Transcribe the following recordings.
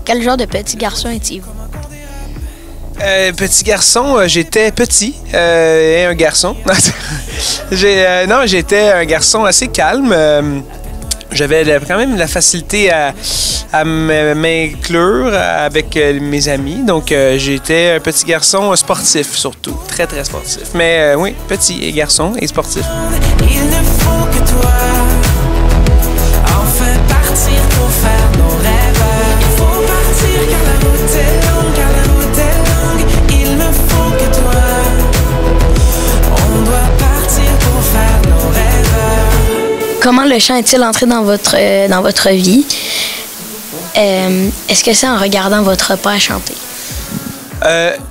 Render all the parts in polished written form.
Quel genre de petit garçon étiez-vous? Petit garçon, j'étais petit et un garçon. Non, j'étais un garçon assez calme. J'avais quand même la facilité à m'inclure avec mes amis. Donc, j'étais un petit garçon sportif surtout. Très, très sportif. Mais oui, petit et garçon et sportif. Il ne faut que toi, enfin partir pour faire nos rêves. Il faut partir car la route est longue, car la route est longue. Il ne faut que toi, on doit partir pour faire nos rêves. Comment le chant est-il entré dans votre vie? Est-ce que c'est en regardant votre père chanter?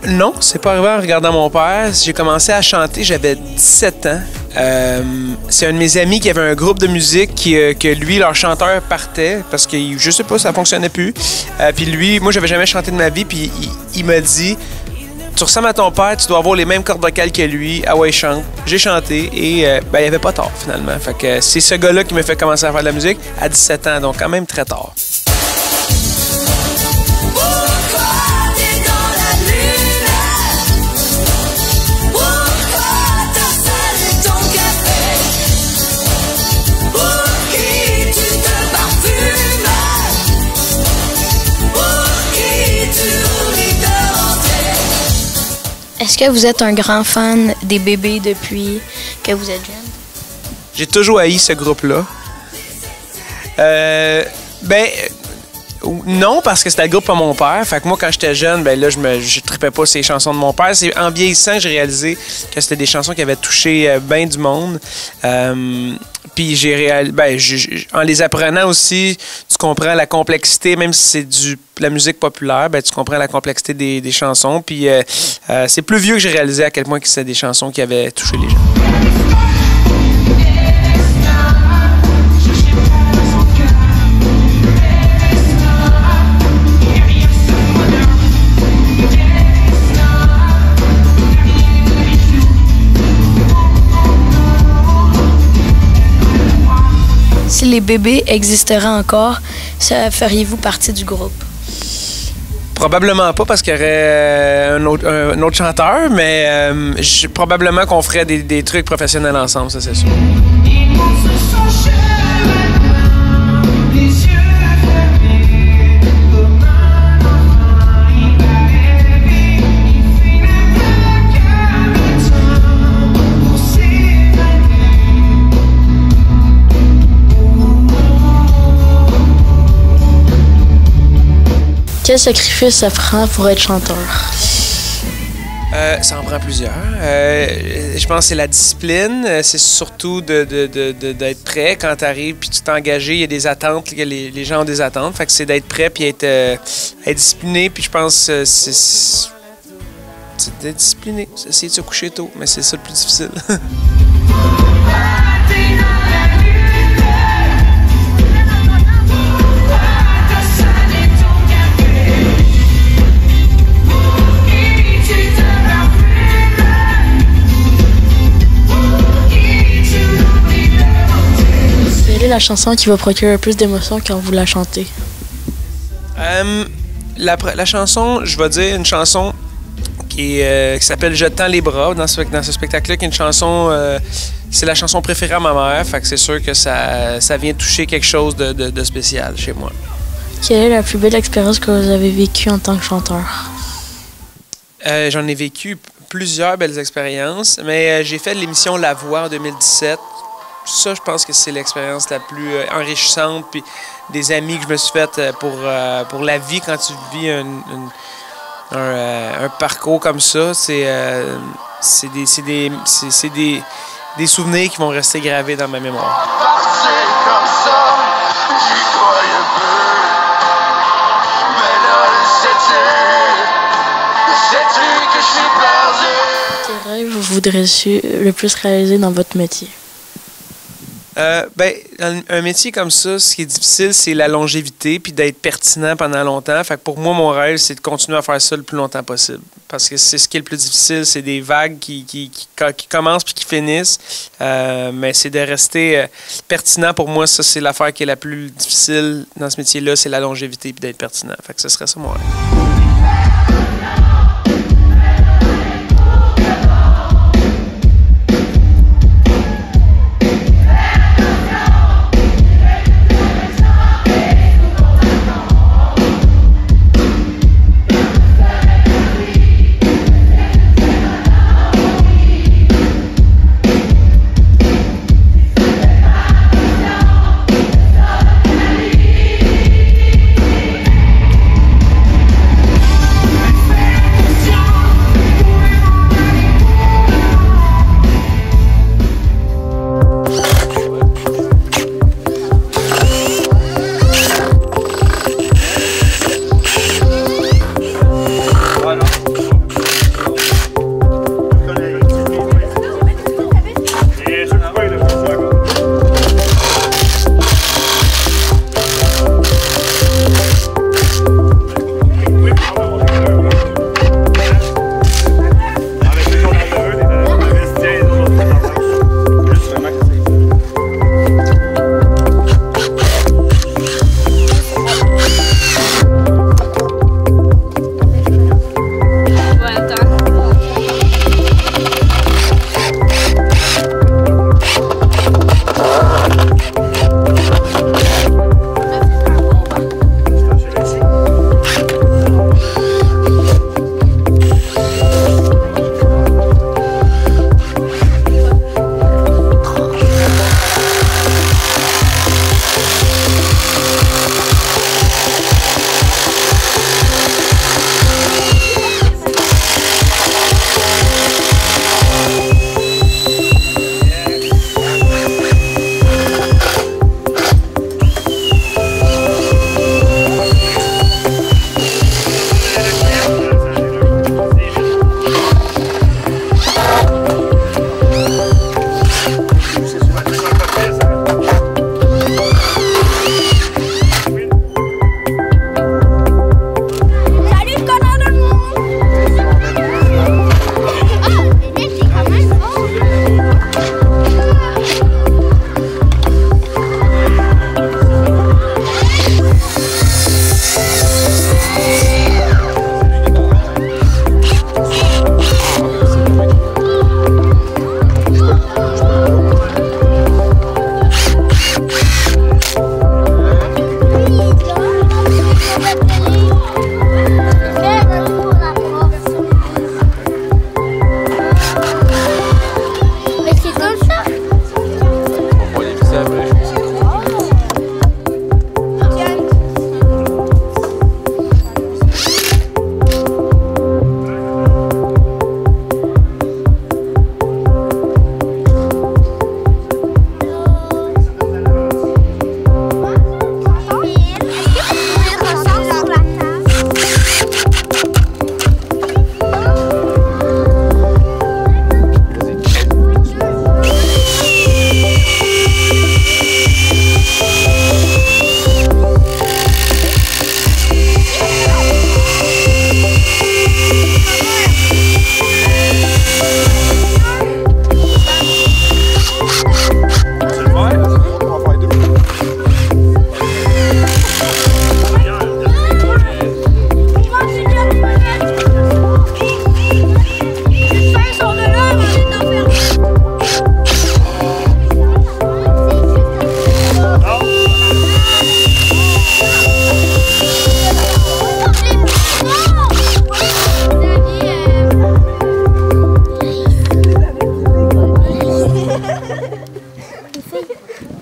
Non, c'est pas arrivé en regardant mon père. J'ai commencé à chanter, j'avais 17 ans. C'est un de mes amis qui avait un groupe de musique que lui, leur chanteur partait parce que je sais pas, ça fonctionnait plus. Puis lui, moi j'avais jamais chanté de ma vie, puis il m'a dit tu ressembles à ton père, tu dois avoir les mêmes cordes vocales que lui. Ah ouais, chante. J'ai chanté et il n'y avait pas tort finalement. Fait que c'est ce gars-là qui m'a fait commencer à faire de la musique à 17 ans, donc quand même très tard. Est-ce que vous êtes un grand fan des Bébés depuis que vous êtes jeune? J'ai toujours haï ce groupe-là. Non, parce que c'était le groupe à mon père. Fait que moi, quand j'étais jeune, ben là, je tripais pas ces chansons de mon père. C'est en vieillissant que j'ai réalisé que c'était des chansons qui avaient touché bien du monde. Puis en les apprenant aussi, tu comprends la complexité, même si c'est la musique populaire, ben tu comprends la complexité des chansons. Puis c'est plus vieux que j'ai réalisé à quel point que c'était des chansons qui avaient touché les gens. Si les Bébés existeraient encore, feriez-vous partie du groupe? Probablement pas parce qu'il y aurait un autre chanteur, mais probablement qu'on ferait des trucs professionnels ensemble, ça c'est sûr. Quel sacrifice ça prend pour être chanteur? Ça en prend plusieurs. Je pense que c'est la discipline. C'est surtout d'être prêt quand tu arrives puis tu t'es engagé. Il y a des attentes. Les gens ont des attentes. Fait que c'est d'être prêt puis être discipliné. Puis je pense que c'est d'être discipliné. C'est essayer de se coucher tôt. Mais c'est ça le plus difficile. Quelle est la chanson qui va procurer le plus d'émotions quand vous la chantez? La chanson, je vais dire une chanson qui s'appelle Je tends les bras dans ce spectacle-là, qui est une chanson, c'est la chanson préférée à ma mère, fait que c'est sûr que ça vient toucher quelque chose de spécial chez moi. Quelle est la plus belle expérience que vous avez vécue en tant que chanteur? J'en ai vécu plusieurs belles expériences, mais j'ai fait l'émission La Voix en 2017. Ça, je pense que c'est l'expérience la plus enrichissante, puis des amis que je me suis fait pour la vie quand tu vis un parcours comme ça. C'est des souvenirs qui vont rester gravés dans ma mémoire. Comme ça, j'y croyais peu. Mais là, sais-tu que je suis perdu? Quel rêve vous voudriez le plus réaliser dans votre métier? Dans un métier comme ça, ce qui est difficile, c'est la longévité puis d'être pertinent pendant longtemps. Fait que pour moi, mon rêve, c'est de continuer à faire ça le plus longtemps possible. Parce que c'est ce qui est le plus difficile, c'est des vagues qui commencent puis qui finissent. Mais c'est de rester pertinent. Pour moi, ça, c'est l'affaire qui est la plus difficile dans ce métier-là, c'est la longévité puis d'être pertinent. Fait que ce serait ça mon rêve.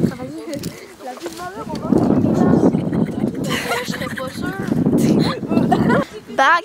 Je serais pas sûre. Bac.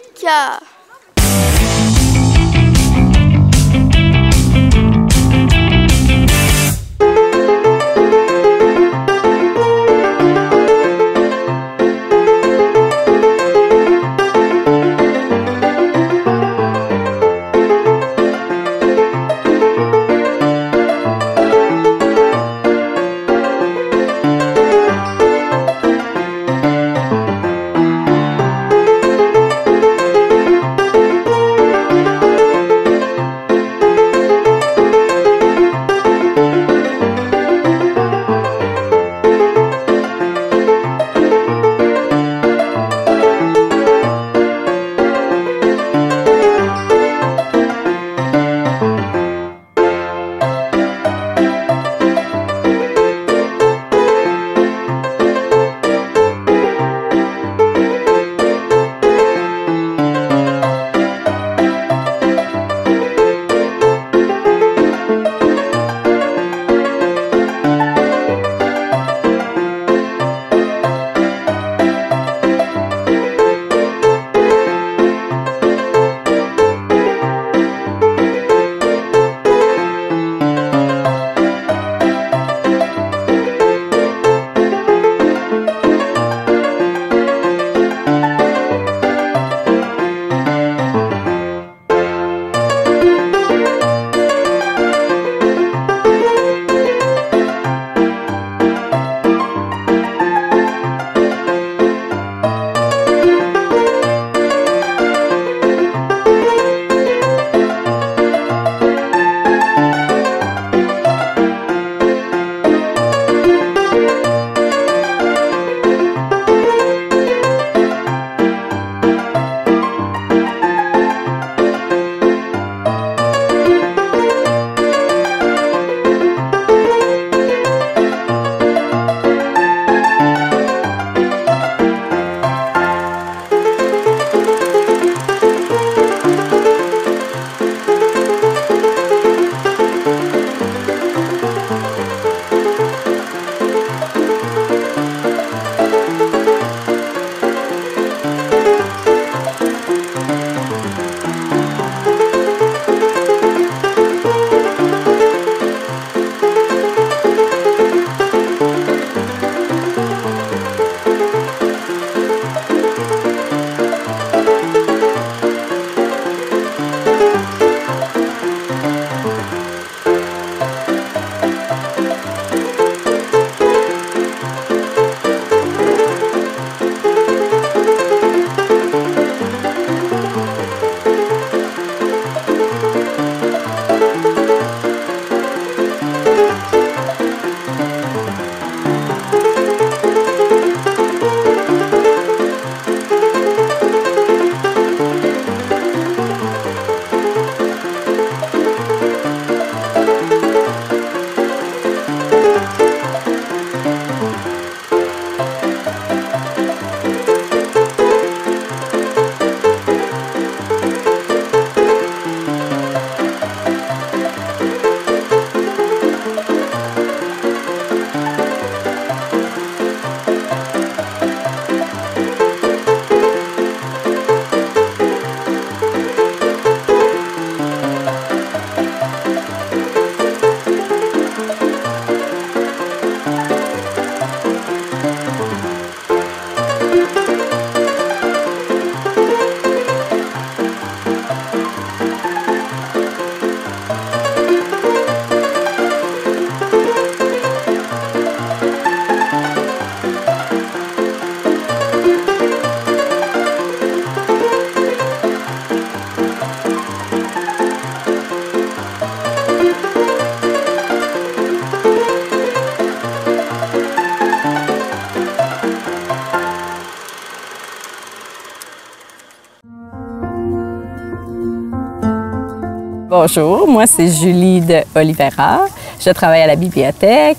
Bonjour, moi c'est Julie de Oliveira. Je travaille à la bibliothèque.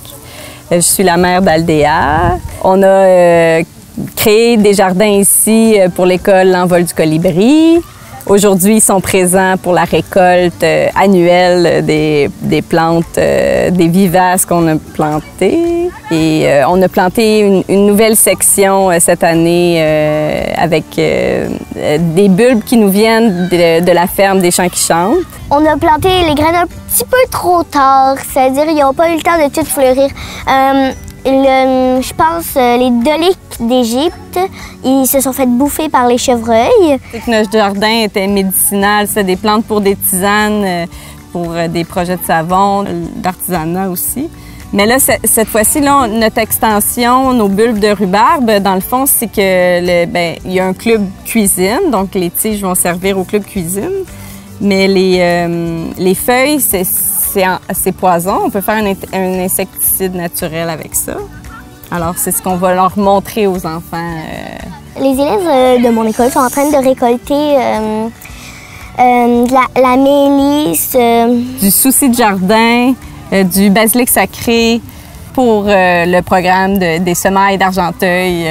Je suis la mère d'Aldea. On a créé des jardins ici pour l'école L'Envol du Colibri. Aujourd'hui, ils sont présents pour la récolte annuelle des plantes, des vivaces qu'on a plantées. Et on a planté une nouvelle section cette année avec des bulbes qui nous viennent de la ferme des Champs qui chantent. On a planté les graines un petit peu trop tard, c'est-à-dire qu'ils n'ont pas eu le temps de tout fleurir. Je pense les doliques d'Égypte, ils se sont fait bouffer par les chevreuils. C'est que notre jardin était médicinal, c'était des plantes pour des tisanes, pour des projets de savon, d'artisanat aussi. Mais là, cette fois-ci, notre extension, nos bulbes de rhubarbe, dans le fond, c'est que il y a un club cuisine, donc les tiges vont servir au club cuisine. Mais les feuilles, c'est poison. On peut faire un insecticide naturel avec ça. Alors, c'est ce qu'on va leur montrer aux enfants. Les élèves de mon école sont en train de récolter la mélisse. Du souci de jardin, du basilic sacré pour le programme des semailles d'Argenteuil,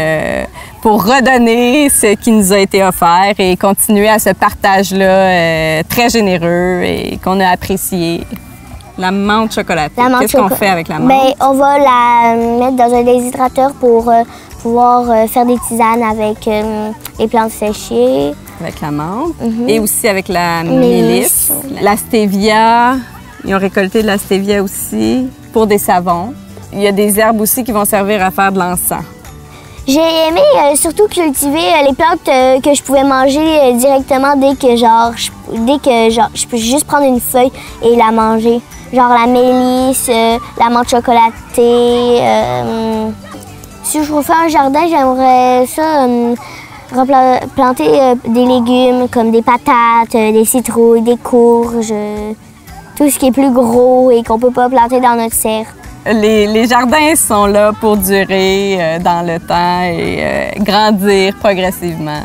pour redonner ce qui nous a été offert et continuer à ce partage-là très généreux et qu'on a apprécié. La menthe chocolatée. Qu'est-ce qu'on fait avec la menthe? Bien, on va la mettre dans un déshydrateur pour pouvoir faire des tisanes avec les plantes séchées. Avec la menthe et aussi avec la mélisse. La stevia, ils ont récolté de la stevia aussi pour des savons. Il y a des herbes aussi qui vont servir à faire de l'encens. J'ai aimé surtout cultiver les plantes que je pouvais manger directement dès que je peux juste prendre une feuille et la manger. Genre la mélisse, la menthe chocolatée. Si je refais un jardin, j'aimerais ça planter des légumes comme des patates, des citrouilles, des courges, tout ce qui est plus gros et qu'on peut pas planter dans notre serre. Les jardins sont là pour durer dans le temps et grandir progressivement.